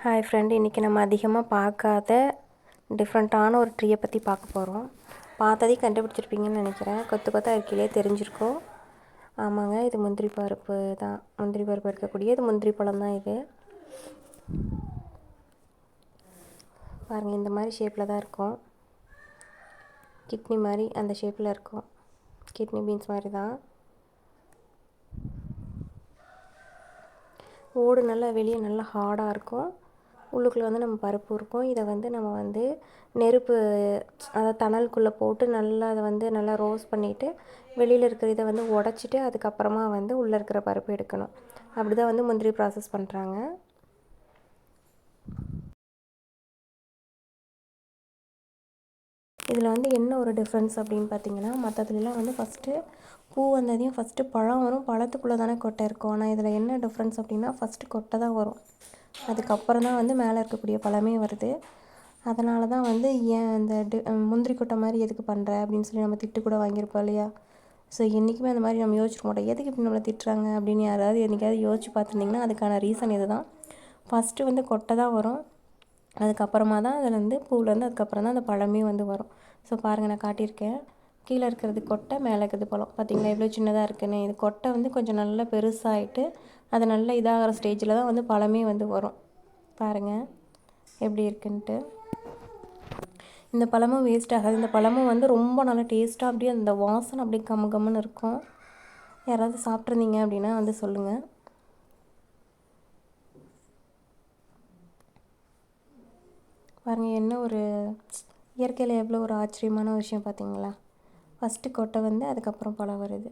Hi friend, இன்றைக்கி நம்ம அதிகமாக பார்க்காத டிஃப்ரெண்ட்டான ஒரு ட்ரீயை பற்றி பார்க்க போகிறோம். பார்த்ததே கண்டுபிடிச்சிருப்பீங்கன்னு நினைக்கிறேன். கொத்து கொத்தாக இருக்கையிலே தெரிஞ்சிருக்கும். ஆமாங்க, இது முந்திரி பருப்பு தான். முந்திரி பருப்பு இருக்கக்கூடிய இது முந்திரி பழம் தான். இது பாருங்கள், இந்த மாதிரி ஷேப்பில் தான் இருக்கும். கிட்னி மாதிரி அந்த ஷேப்பில் இருக்கும். கிட்னி பீன்ஸ் மாதிரி தான். ஓடு நல்லா வெளியே நல்லா ஹார்டாக இருக்கும். உள்ளுக்குள்ளே வந்து நம்ம பருப்பு இருக்கும். இதை வந்து நம்ம நெருப்பு, அதாவது தணலுக்குள்ளே போட்டு நல்லா அதை நல்லா ரோஸ்ட் பண்ணிவிட்டு வெளியில் இருக்கிற இதை உடச்சிட்டு அதுக்கப்புறமா உள்ளே இருக்கிற பருப்பு எடுக்கணும். அப்படி தான் முந்திரி ப்ராசஸ் பண்ணுறாங்க. இதில் என்ன ஒரு டிஃப்ரென்ஸ் அப்படின்னு பார்த்தீங்கன்னா, மற்றதுலாம் ஃபஸ்ட்டு பூ வந்ததையும் ஃபஸ்ட்டு பழம் வரும். பழத்துக்குள்ளே தானே கொட்டை இருக்கும். ஆனால் இதில் என்ன டிஃப்ரென்ஸ் அப்படின்னா, ஃபஸ்ட்டு கொட்டை தான் வரும். அதுக்கப்புறம் தான் மேலே இருக்கக்கூடிய பழமே வருது. அதனால தான் ஏன் இந்த முந்திரி கொட்டை மாதிரி எதுக்கு பண்ணுற அப்படின்னு சொல்லி நம்ம திட்டு கூட வாங்கியிருப்போம் இல்லையா? ஸோ என்றைக்குமே அந்த மாதிரி நம்ம யோசிச்சிருக்க மாட்டோம். எதுக்கு இப்படி நம்மளை திட்டுறாங்க அப்படின்னு யாராவது என்றைக்காவது யோசிச்சு பார்த்துருந்திங்கன்னா அதுக்கான ரீசன் இது தான். ஃபஸ்ட்டு கொட்டை தான் வரும். அதுக்கப்புறமா தான் அதில் பூவிலேருந்து அதுக்கப்புறம் தான் அந்த பழமே வரும். ஸோ பாருங்கள், நான் காட்டியிருக்கேன். கீழே இருக்கிறது கொட்டை, மேலே இருக்கிறது பழம். பார்த்திங்களா எவ்வளோ சின்னதாக இருக்குன்னு? இது கொட்டை கொஞ்சம் நல்லா பெருசாகிட்டு அது நல்லா இதாகிற ஸ்டேஜில் தான் பழமே வரும். பாருங்கள் எப்படி இருக்குன்ட்டு. இந்த பழமும் வேஸ்ட் ஆகாது. இந்த பழமும் ரொம்ப நல்லா டேஸ்ட்டாக அப்படியே அந்த வாசனை அப்படியே கம்மன்னு இருக்கும். யாராவது சாப்பிட்ருந்தீங்க அப்படின்னா சொல்லுங்கள். பாருங்கள், என்ன ஒரு இயற்கையில் எவ்வளோ ஒரு ஆச்சரியமான விஷயம் பார்த்தீங்களா? ஃபஸ்ட்டு கொட்டை அதுக்கப்புறம் பழம் வருது.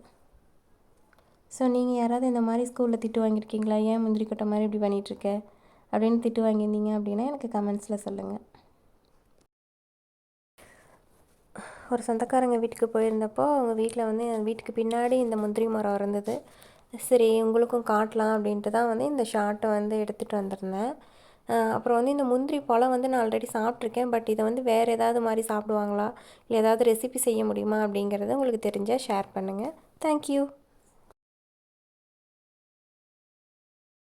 ஸோ நீங்கள் யாராவது இந்த மாதிரி ஸ்கூலில் திட்டு வாங்கியிருக்கீங்களா? ஏன் முந்திரி கொட்டை மாதிரி இப்படி பண்ணிகிட்ருக்க அப்படின்னு திட்டு வாங்கியிருந்தீங்க அப்படின்னா எனக்கு கமெண்ட்ஸில் சொல்லுங்கள். ஒரு சொந்தக்காரங்க வீட்டுக்கு போயிருந்தப்போ அவங்க வீட்டில் வீட்டுக்கு பின்னாடி இந்த முந்திரி மரம் இருந்தது. சரி, உங்களுக்கும் காட்டலாம் அப்படின்ட்டு தான் இந்த ஷார்ட்டை எடுத்துகிட்டு வந்திருந்தேன். அப்புறம் இந்த முந்திரி பழம் நான் ஆல்ரெடி சாப்பிட்ருக்கேன். பட் இதை வேறு ஏதாவது மாதிரி சாப்பிடுவாங்களா, இல்லை ஏதாவது ரெசிபி செய்ய முடியுமா அப்படிங்கிறத உங்களுக்கு தெரிஞ்சால் ஷேர் பண்ணுங்கள். தேங்க்யூ.